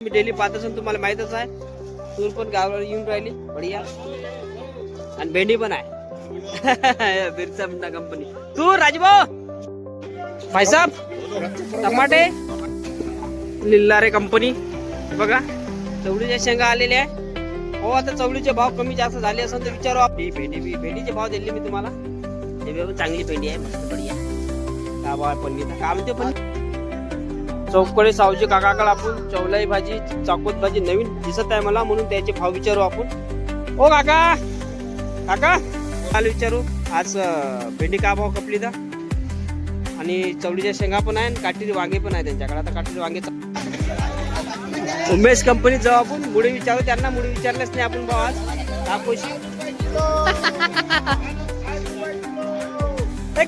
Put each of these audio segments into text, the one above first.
मी daily पाहत असून तुम्हाला माहितच आहे. तूर पण गावाला येऊन राहिली बढिया आणि भेंडी पण आहे. बिरसा मुंडा कंपनी तूर राजभाऊ भाईसाब टमाटे लिल्लारे कंपनी बघा. चवळीच्या शेंगा आलेल्या आहे. हो आता चवळीचे भाव कमी जास्त झाले असेल तर विचारू आपण. भेंडीचे भाव दिले मी तुम्हाला. हे चांगली भेंडी आहे मस्त बढिया. का भाव पन्नीचा का म्हणते पण चौकडे सावजी काकाकडे आपण चवलाई भाजी चाकोत भाजी नवीन दिसत आहे मला म्हणून त्याचे भाव विचारू आपण. ओ काका काका काल विचारू आज भेंडी का भाव कपली तर आणि चवळीच्या शेंगा पण आहे आणि काटेरी वांगे पण आहे त्यांच्याकडे. आता काटेरी वांगे उमेश कंपनीत जाऊ आपण. मुळे विचारू त्यांना. मुळे विचारलेच नाही आपण भाव आज दाखवशी.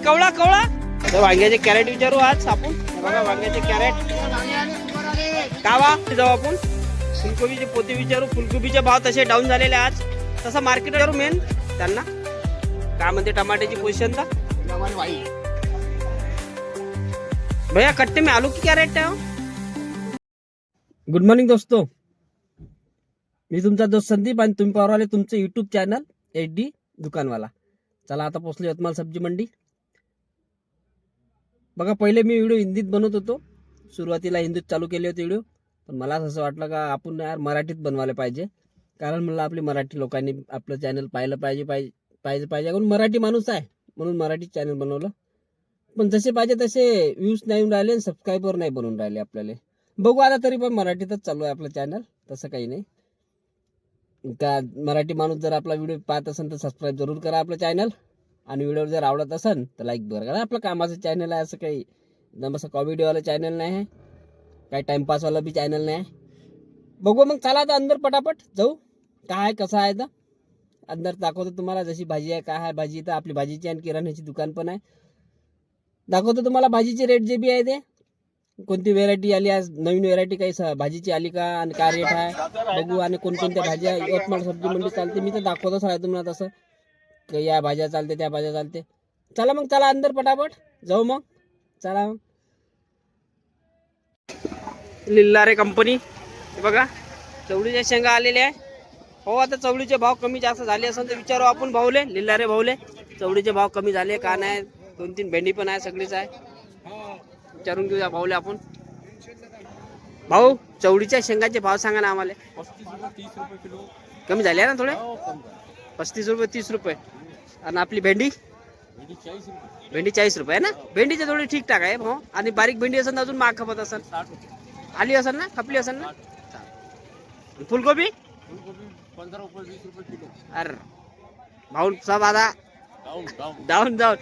कवळा कवळा तर वांग्याचे कॅरेट विचारू आज आपण. बघा वांग्याचे कॅरेट कावा जाऊ आपण. फुलकोबीचे पोते विचारू. फुलकोबीचे भाव तसे डाऊन झालेले आज. तसं मार्केट विचारू मेन त्यांना काय म्हणते टमाट्याची पोझिशन तर भैया कट्टे में आलू की क्या रेट है. गुड मॉर्निंग दोस्तों, मी तुमचा दोस्त संदीप आणि तुम्ही पाहू राहिले तुमचं युट्यूब चॅनल HD दुकानवाला. चला आता पोहोचलो यवतमाळ सब्जी मंडी. बघा पहिले मी व्हिडिओ हिंदीत बनवत होतो. सुरुवातीला हिंदीत चालू केले होते व्हिडिओ. पण मला असं वाटलं का आपण यार मराठीत बनवायला पाहिजे. कारण मला आपली मराठी लोकांनी आपलं चॅनल पाहिलं पाहिजे. आपण मराठी माणूस आहे म्हणून मराठी चॅनल बनवलं. पण जसे पाहिजे तसे व्ह्यूज नाही येऊन राहिले आणि सबस्क्रायबर नाही बनवून राहिले आपल्याला. बघू आता तरी पण मराठीतच चालू आहे आपलं चॅनल. तसं काही नाही का. मराठी माणूस जर आपला व्हिडिओ पाहत असेल तर सबस्क्राईब जरूर करा आपलं चॅनल. आणि व्हिडिओ जर आवडत असेल तर लाईक करा. आपलं कामाचं चॅनल आहे. असं काही एकदम असं कॉमेडीवालं चॅनल नाही आहे. काही टाइमपासवाला बी चॅनल नाही आहे. बघू मग चला आता अंदर पटापट जाऊ. काय कसं आहे तर अंदर दाखवतो तुम्हाला. जशी भाजी आहे काय आहे भाजी तर आपली भाजीची आणि किराण्याची दुकान पण आहे. दाखवतो तुम्हाला भाजीचे रेट जे बी आहे ते. कोणती व्हेरायटी आली आज नवीन व्हेरायटी काही भाजीची आली का आणि काय रेट आहे बघू. आणि कोणकोणत्या भाज्या यवतमाळ सब्जी मंडी चालते मी तर दाखवतच राहतो तुम्हाला. तसं या भाज्या चालते त्या भाज्या चालते. चला मग चला अंदर पटापट जाऊ मग. चला मग. लिल्लारे कंपनी बघा चवळीच्या शेंगा आलेल्या आहे. हो आता चवळीचे भाव कमी जास्त झाले असेल तर विचारू आपण भाऊले. लिल्लारे भाऊले चवळीचे भाव कमी झाले का नाही. 2-3 भेंडी पण आहे सगळीच आहे. विचारून घेऊया भाऊले आपण. भाऊ चवळीच्या शेंगाचे भाव सांगा ना आम्हाला. 35 रुपये किलो कमी झाले ना थोडे. 35 रुपये 30 रुपये. आणि आपली भेंडी 40 रुपये. भेंडी 40 रुपये ना. भेंडीचे थोडी ठीकठाक आहे भाऊ. आणि बारीक भेंडी असेल तर अजून महाग खपत असेल. 60 रुपये आली असेल ना खपली असेल ना. फुलकोबी 15 रुपये 20 रुपये किलो. अरे भाऊ सब आता डाऊन डाऊन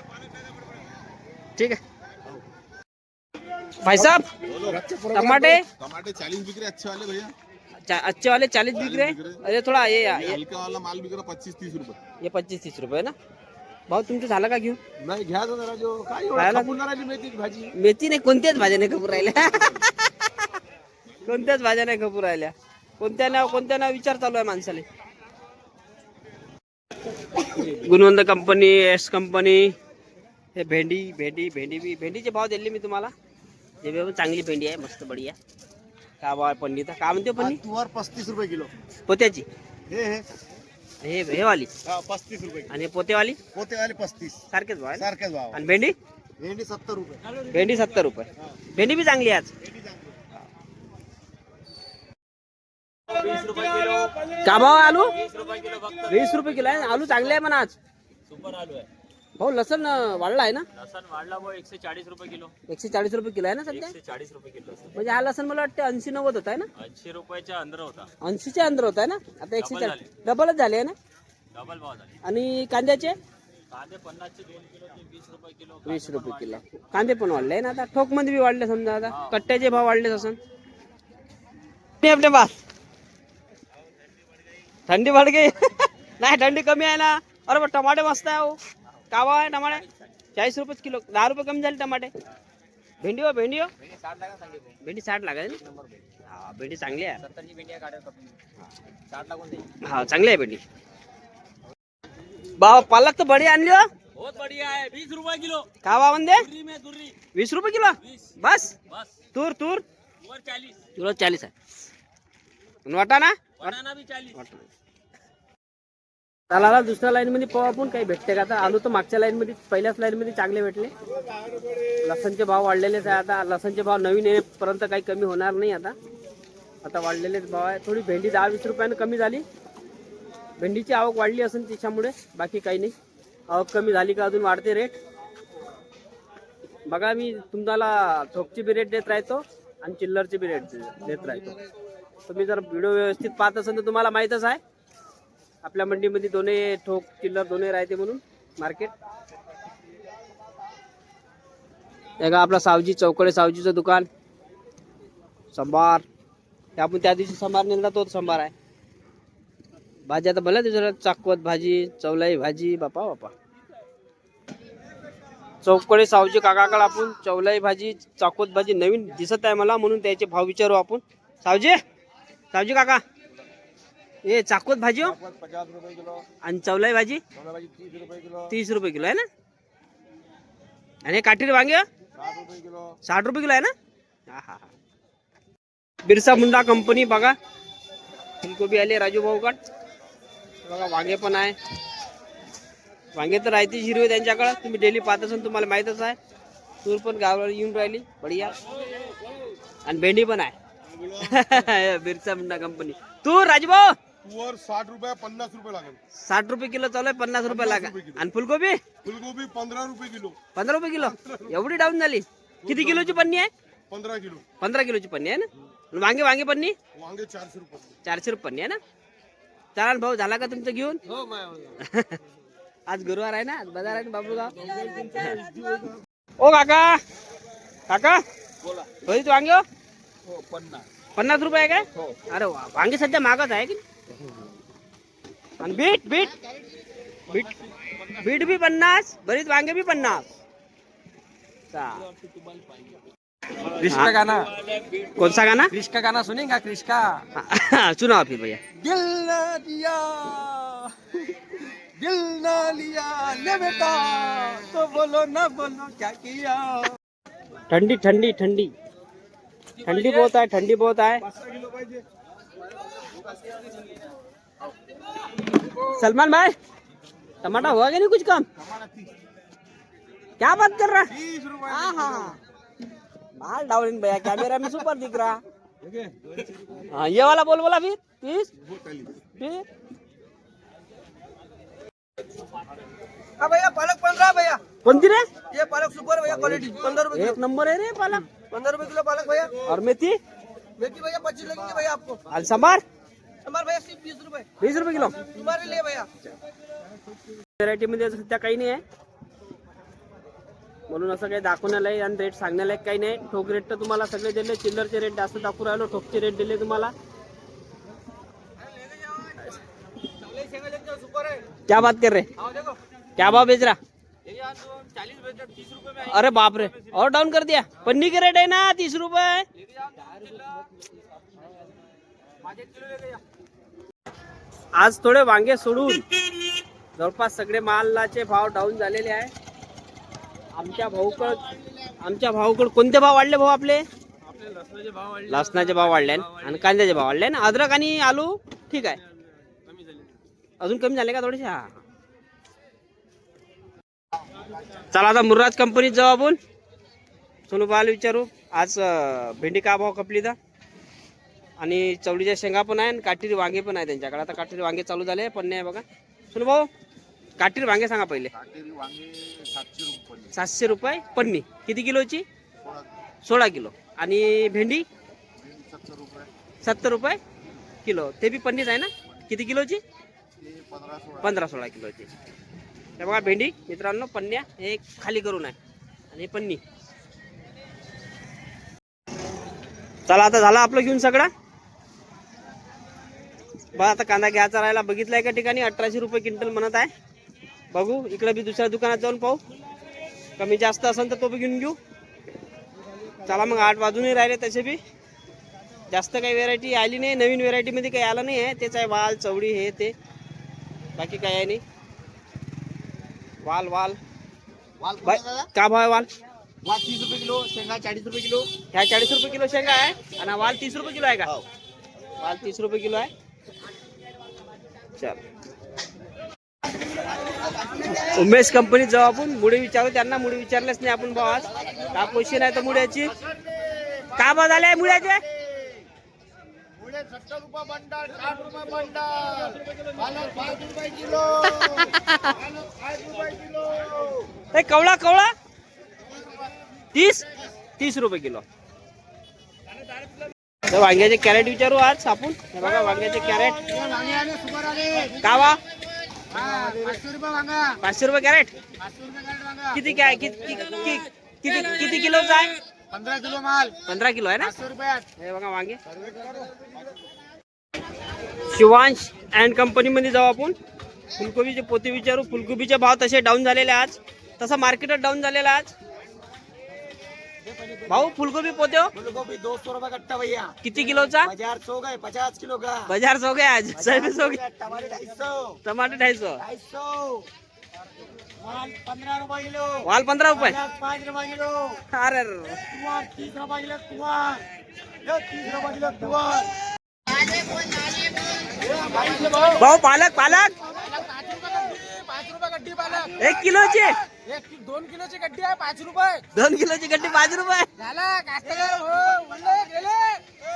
ठीक है भाई साहब. टमाटे 40 बिक रहे अच्छे वाले भैया. अच्छे वाले 40 बिक रहे. अरे थोड़ा ये हलका वाला माल बिक रहा 25-30 रुपये. ये 25-30 रुपये ना. भाऊ तुमचं झालं का घेऊन. नाही घ्यायचं जरा जो काय खायला? खपून राहिली मेथीची भाजी. मेथी नाही कोणत्याच भाज्या नाही खपूर राहिल्या. कोणत्याच भाज्या नाही खपूर राहिल्या. कोणत्या नाव विचार चालू आहे माणसाले. गुणवंत कंपनी एस कंपनी. हे भेंडीचे भाव दिले मी तुम्हाला. हे चांगली भेंडी आहे मस्त बढिया. का भाव पन्नीचा का म्हणते पन्नी. तुवर 35 रुपये किलो. पोत्याची हे हे वाली 35 रुपये. आणि पोतेवाली पोतेवाले 35 सारखेच भाव आहे ना? सारखेच भाव. आणि भेंडी भेंडी 70 रुपये. भेंडी 70 रुपये. भेंडी बी चांगली आहे आज. 20 रुपये किलो. का भाव आहे आलू. 20 रुपये किलो फक्त. 20 रुपये किलो आहे. आलू चांगले आहे म्हणा आज. सुपर आलू आहे. भाऊ लसण वाढला आहे ना. लसण वाढला भाऊ 140 रुपये किलो. 140 रुपये किलो आहे ना सध्या. 140 रुपये किलो. म्हणजे हा लसण मला वाटतं 80-90 होत आहे ना. 80 रुपयाच्या अंदर होता. 80च्या अंदर होत आहे ना. आता 140 डबलच झाले आहे ना. डबल भाव झाले. आणि कांद्याचे कांदे 50 चे 2 किलो ते 20 रुपये किलो. 20 रुपये किलो. कांदे पण वाढले ना आता. ठोक मध्ये बी वाढले समजा. आता कट्ट्याचे भाव वाढले असं. आपले पास थंडी बढ़ गई. नाही थंडी कमी आहे ना. अरे पण टमाटे मस्त आहे. हो का भाव आहे टमाटे. 40 रुपये किलो. 10 रुपये कमी झाले टमाटे. भेंडी हो भेंडी 60 लागाय ना. हा भेंडी चांगली आहे. 70 ची भेंडी आहे काढा 60 लागून दे. हा चांगली आहे भेंडी. बाबा पालक तर बडी आणली हो. बहुत बढ़िया है. 20 रुपये किलो. का भाव म्हणते. दुर्री में दुर्री 20 रुपये किलो. बस बस. तूर तुवर 40. तुला 40 आहे. वाटाणा बनाना भी 40. चला दुसऱ्या लाईन मध्ये पाहू आपण काही भेटते का. आता आलू तर मागच्या लाईन मध्ये पहिल्याच लाईन मध्ये चांगले भेटले. लसणचे भाव वाढलेलेच आहे. आता लसणचे भाव नवीन येईपर्यंत काही कमी होणार नाही. आता वाढलेलेच भाव आहे. थोडी भेंडी 10-20 रुपयानं कमी झाली. भेंडीची आवक वाढली असेल त्याच्यामुळे, बाकी काही नाही. आवक कमी झाली का अजून वाढते रेट. बघा मी तुम्हाला ठोकची बी रेट देत राहतो आणि चिल्लरची बी रेट देत राहतो. तुम्ही जर व्हिडिओ व्यवस्थित पाहत असाल तर तुम्हाला माहीतच आहे आपल्या मंडीमध्ये दोन्ही ठोक चिल्लर दोन्ही राहते म्हणून मार्केट. हे का आपला सावजी चौकडे सावजीचं दुकान. संभार हे आपण त्या दिवशी संभार नेला तोच संभार आहे. भाजी आता भले तुझ्या चाकवत भाजी, चवलाई भाजी, बापा बापा. चौकडे सावजी काकाकडे आपण चवलाई भाजी, चाकवत भाजी नवीन दिसत आहे मला म्हणून त्याचे भाव विचारू आपण. सावजी काका ये चाकवत भाजी हो 50 रुपये किलो. आणि चवलाई भाजी 30 रुपये किलो. 30 रुपये किलो आहे ना. आणि काठीरी वांगे 60 रुपये किलो. 60 रुपये किलो आहे ना. हा हा हा. बिरसा मुंडा कंपनी बघा. फुलकोबी आले राजू भाऊकड. बघा वांगे पण आहे. वांगे तर राहते हिरवे त्यांच्याकडे. तुम्ही डेली पाहत असाल तुम्हाला माहीतच आहे. तूर पण गावाला येऊन राहिली बढिया. आणि भेंडी पण आहे. बिरसा मुंडा कंपनी. तूर राजूभाऊ वर 60 रुपये 50 रुपये लागेल. 60 रुपये किलो चालू आहे. 50 रुपये लागा. आणि फुलकोबी फुलगोबी 15 रुपये किलो. 15 रुपये किलो. एवढी डाऊन झाली. किती किलोची पन्नी आहे. 15 किलो. 15 किलोची पन्नी आहे ना. वांगे पन्नी वांगे 400 रुपये. 400 रुपये पन्नी आहे ना. चालेल भाऊ झाला का तुमचं घेऊन. आज गुरुवार आहे ना, आज बाजार आहे ना बाबूगाव. ओ काका काका बोला. होईल वांगे हो? हो 50. 50 रुपये आहे काय. हो. अरे वा वांगे सध्या महागच आहे की. आणि बीट बीट बीट बीट भी 50. बरीच वांगे भी 50. क्रिश का गाना. कौन सा गाना. क्रिश का गाना सुनेगा. क्रिश का. सुनाओ फिर भैया. दिल ना दिया, दिल ना लिया ले बेटा, तो बोलो ना बोलो क्या किया. ठंडी ठंडी ठंडी ठंडी बहुत है. ठंडी बहुत है. सलमान भाई टमाटर हुआ कि नहीं कुछ कम. क्या बात कर रहा है. 30 रुपये. हाँ माल डाउन भैया कैमरा में सुपर दिख रहा. हाँ ये वाला बोला फिर 30 फिर. हाँ भैया पालक 15 भैया. कौन सी रे. ये पालक सुपर भैया क्वालिटी 15 रुपए एक नंबर है रे पालक. 15 रुपए किलो पालक भैया. और मेथी मेथी भैया 25 लगेंगे भैया आपको. और सांबार हमारे भैया सिर्फ 20 रुपए 20 रुपये किलो. तुम्हारे लिए भैया. व्हेरायटी मध्ये सध्या काही नाही आहे म्हणून असं काही दाखवण्याला आणि रेट सांगण्याला काही नाही. ठोक रेट तर तुम्हाला सगळे दिले. चिल्लरचे रेट जास्त दाखवू राहिलो. ठोकचे रेट दिले तुम्हाला. सुपर है. क्या बात कर रहे. आओ देखो. क्या भाव बेच रहा. ये यार 40 रुपए 30 रुपए में अरे बाप रे और डाउन कर दिया. पन्नी के रेट है ना 30 रुपये. लेके जाओ. 5 किलो लेके जाओ. आज थोडे वांगे सोडून जवळपास सगळे मालाचे भाव डाऊन झालेले आहे. आमच्या भाऊकड कोणते भाव वाढले भाऊ आपले. आपले लसणाचे भाव वाढले. लसणाचे भाव वाढले आणि कांद्याचे भाव वाढले ना. अद्रक आणि आलू ठीक आहे. कमी झाले. अजून कमी झाले का थोडेसे. हा चला आता मुर्राज कंपनीत जाऊ आपण. सोनू भावाला विचारू आज भेंडी का भाव खपली तर. आणि चवळीच्या शेंगा पण आहे आणि काटेरी वांगे पण आहे त्यांच्याकडे. आता काटेरी वांगे चालू झाले पण नाही बघा. सोनू भाऊ काटेरी वांगे सांगा पहिले. काटेरी वांगे 700 रुपये. 700 रुपये पन्नी. किती किलोची. 16 किलो. आणि भेंडी 70 रुपये. 70 रुपये किलो. ते बी पन्नीच आहे ना. किती किलोची. 15-16. 15-16 किलोची. हे बघा भेंडी मित्रांनो पन्न्या हे खाली करून आहे आणि पन्नी. चला आता झाला आपलं घेऊन सगळं. बघा आता कांदा घ्यायचा राहिला. बघितलाय एका ठिकाणी 1800 रुपये क्विंटल म्हणत आहे. बघू इकडे बी दुसऱ्या दुकानात जाऊन पाहू. कमी जास्त असेल तर तो बी घेऊन घेऊ. चला मग 8 वाजूनही राहिले. तसे बी जास्त काही व्हेरायटी आली नाही. नवीन व्हेरायटीमध्ये काही आलं नाही आहे. तेच आहे वाल चवडी हे ते. बाकी काही आहे नाही. वाल वाल वाल बाय का भाव आहे वाल. वाल 30 रुपये किलो. शेंगा 40 रुपये किलो. ह्या 40 रुपये किलो शेंगा आहे आणि वाल 30 रुपये किलो आहे का. वाल 30 रुपये किलो आहे. चल उमेश कंपनीत जाऊ आपण. मुळे विचारू त्यांना. मुळे विचारलेच नाही आपण भाव. आज का क्वेश्चन आहे तर मुळ्याची का भाव झाले मुळ्याचे? मुळे 70 रुपये बंडल, 60 रुपये बंडल, पालक 5 रुपये किलो, पालक 5 रुपये किलो. हे कवळा कवळा 30 रुपये किलो. तर वांग्याचे कॅरेट विचारू आज आपण. हे बघा वांग्याचे कॅरेट का वा 500 रुपये वांगा, 500 रुपये कॅरेट. 500 रुपये कॅरेट वांगा. किती काय किती किलोचा आहे? 15 किलो माल, 15 किलो आहे ना. 500 रुपयात. हे बघा वांगे. शिवांश अँड कंपनी मध्ये जाऊ आपण. फुलकोबीचे पोते विचारू. फुलकोबीचे भाव तसे डाऊन झालेले आज. तसं मार्केटच डाऊन झालेलं आज. भाऊ फुलकोबी पोते हो फूलगोभी 200 रुपये कट्टा भैया. किती किलोचा? बाजार सो गए 50 किलो का. बाजार सो गया आज. सर्विस हो गया. टमाटर 250, टमाटर 250. 250. माल 15 रुपये किलो. वाल 15 रुपये. पालक 5 रुपये किलो. अरे तुअर 30 रुपये किलो तुअर. ये 30 रुपये किलो तुअर. भाऊ पालक पालक 5 रुपये गड्डी पालक. 1 किलोचे. 2 किलोची गड्डी आहे 5 रुपये. 2 किलोची गड्डी 5 रुपये. झाला कास्तकार हो म्हणले गेले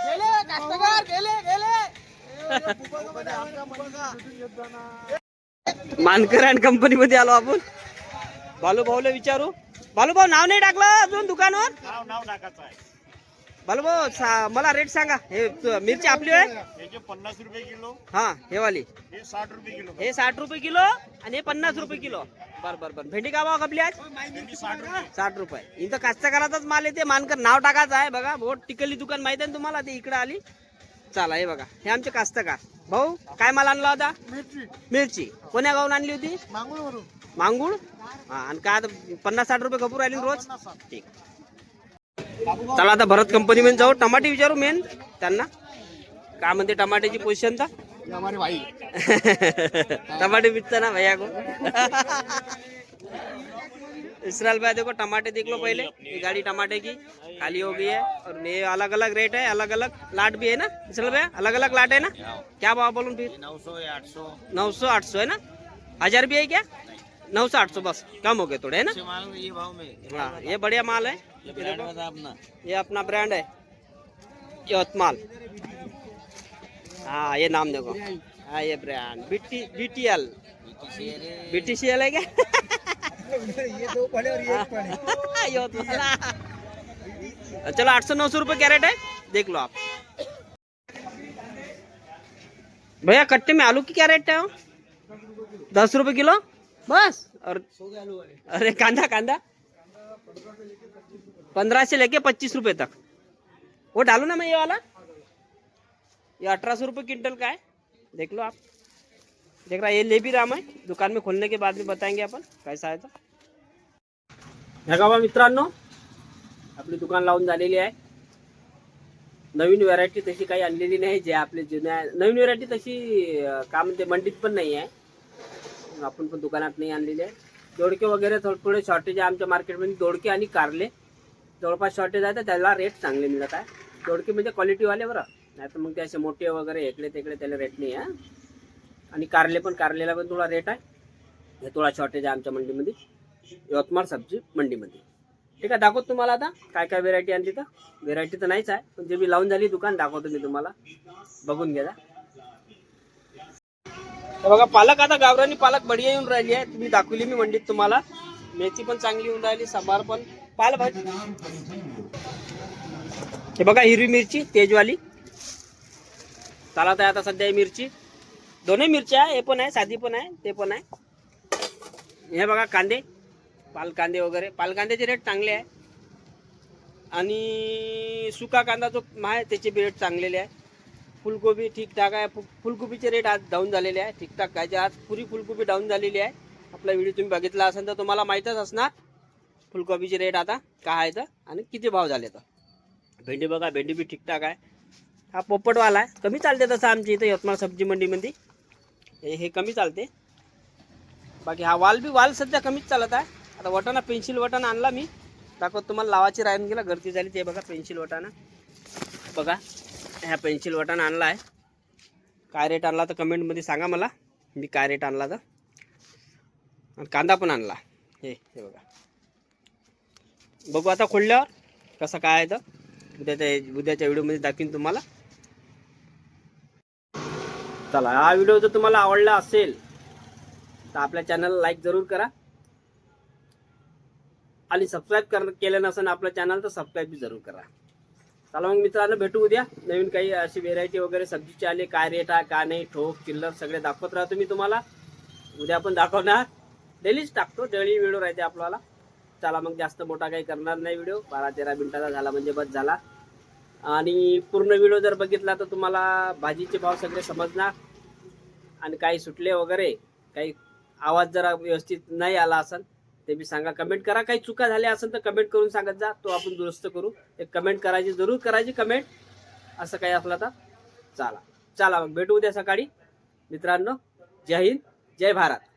गेले कास्तकार गेले. मानकर अँड कंपनी मध्ये आलो आपण. बालू भाऊला विचारू. बालू भाऊ नाव नाही टाकलं अजून दुकानावर? नाव टाकायचं आहे. बालू भाऊ मला रेट सांगा. हे मिरची आपली आहे. याचे 50 रुपये किलो, हा हे वाली. हे 60 रुपये किलो, हे 60 रुपये किलो आणि हे 50 रुपये किलो. बर भेंडी का भाव कापली आज? भेंडी 60 रुपये. 60 रुपये. इथं कास्तकाराचाच माल येते. मानकर नाव टाकायचं आहे बघा. बोट टिकली दुकान माहिती आहे ना तुम्हाला? ते इकडे आली. चला हे बघा हे आमचे कास्तकार. भाऊ काय माल आणला होता? मिरची. कोण्या गावून आणली होती? मांगूळ. हा आणि काय आता 50-60 रुपये खपूर राहिली रोज. ठीक. चला आता भरत कंपनी मध्ये जाऊ. टमाटे विचारू मेन त्यांना. काय म्हणते टमाट्याची पोझिशन तर? हमारे भाई टमाटे बिकता ना भैया को. इसराइल भाई देखो टमाटे देख लो पहले. ये गाड़ी टमाटे की खाली हो गई है और ये अलग अलग रेट है. अलग अलग लाट भी है ना इसराइल भाई? अलग अलग लाट है ना. क्या भाव बोलूं फिर? 900 या 800 900-800 है ना. 1000 भी है क्या? 900-800 बस कम हो गए थोड़े है ना. माल ये भाव में. हाँ ये बढ़िया माल है. अपना ये अपना ब्रांड है यवतमाल. हाँ ये नाम देखो. हाँ ये ब्रांड BTL है क्या? ये 2 पड़े और ये 1 पड़े. यवतमाल. चलो 800-900 रुपए कैरेट है. देख लो आप. भैया कट्टे में आलू की क्या रेट है? 10 रुपए किलो बस. और अरे कांदा 15 से लेके 25 रुपए तक. वो डालो ना मैं ये वाला. ये 1800 रुपये क्विंटल का है. देख लो आप. देख रहा ये ले भी रहा. दुकान में खोलने के बाद में बताएंगे आपण कैसा आहे. तर बघा मित्रांनो आपली दुकान लावून झालेली आहे. नवीन व्हरायटी तशी काही आणलेली नाही. जे आपले जुन्या नवीन व्हरायटी तशी काय म्हणते मंडीत पण नाही आहे. आपण पण दुकानात नाही आणलेली आहे. दोडके वगैरे थोडे शॉर्टेज आहे आमच्या मार्केटमध्ये. दोडके आणि कारले जवळपास शॉर्टेज आहे तर त्याला रेट चांगले मिळत आहे. दोडके म्हणजे क्वालिटीवाले बरं. नाही तर मग ते असे मोठे वगैरे इकडे तिकडे त्याला रेट नाही आहे. आणि कारलेला पण थोडा रेट आहे. हे थोडा शॉर्टेज आहे आमच्या मंडीमध्ये यवतमाळ सब्जी मंडीमध्ये. ठीक आहे दाखवतो तुम्हाला आता काय काय व्हेरायटी आणली. तर व्हेरायटी तर नाहीच आहे पण जे मी लावून झाली दुकान दाखवतो मी तुम्हाला. बघून घ्या. बघा पालक आता गावरानी पालक बढिया येऊन राहिली आहे. तुम्ही दाखवली मी मंडीत तुम्हाला. मेथी पण चांगली येऊन राहिली. सांबार पण पालभाजी. हे बघा हिरवी मिरची तेजवाली चालत आहे आता सध्या. ही मिरची दोन्ही मिरच्या आहे. हे पण आहे साधी पण आहे ते पण आहे. हे बघा कांदे पालकांदे वगैरे. पालकांद्याचे रेट चांगले आहे. आणि सुका कांदा जो आहे त्याचे रेट चांगलेले आहे. फुलकोबी ठीकठाक आहे. फुलकोबीचे रेट आज डाऊन झालेले आहे. ठीकठाक काय आज पुरी फुलकोबी डाऊन झालेली आहे. आपला व्हिडिओ तुम्ही बघितला असेल तर तुम्हाला माहीतच असणार फुलकोबीचे रेट आता काय आहे तर आणि किती भाव झाले. तर भेंडी बघा भेंडी बी ठीकठाक आहे. हा पोपटवाला आहे. कमी चालते तसं आमच्या इथं यवतमाळ सब्जी मंडीमध्ये. हे कमी चालते. बाकी हा वाल सध्या कमीच चालत आहे. आता वटाणा पेन्सिल वटाणा आणला मी. दाखवत तुम्हाला लावाची राहून गेला गर्दी झाली. ते बघा पेन्सिल वटाणा बघा. ह्या पेन्सिल वटाणा आणला आहे. काय रेट आणला तर कमेंटमध्ये सांगा मला, मी काय रेट आणला तर. आणि कांदा पण आणला, हे बघा. बघू आता खोलल्यावर कसं काय आहे तर उद्याच्या व्हिडिओमध्ये दाखवीन तुम्हाला. चला, हा व्हिडिओ जर तुम्हाला आवडला असेल तर आपल्या चॅनलला लाईक जरूर करा आणि सबस्क्राईब केलं नसेल आपलं चॅनल तर सबस्क्राईब जरूर करा. चला मग मित्रांनो, भेटू उद्या नवीन काही अशी व्हेरायटी वगैरे सब्जीचे आले, काय रेट आहे काय नाही, ठोक चिल्लर सगळे दाखवत राहतो मी तुम्हाला. उद्या पण दाखवणार, डेलीच टाकतो, डेली व्हिडिओ राहते आपल्याला. चला मग, जास्त मोठा काही करणार नाही व्हिडिओ, 12-13 मिनिटाचा झाला म्हणजे बस झाला. आणि पूर्ण व्हिडिओ जर बघितला तर तुम्हाला भाजीचे भाव सगळे समजणार. आणि काही सुटले वगैरे, काही आवाज जरा व्यवस्थित नाही आला असेल ते बी सांगा, कमेंट करा. काही चुका झाल्या असेल तर कमेंट करून सांगत जा, तो आपण दुरुस्त करू. एक कमेंट करायची, जरूर करायची कमेंट, असं काही असलं तर. चला मग भेटू उद्या सकाळी मित्रांनो. जय हिंद, जय भारत.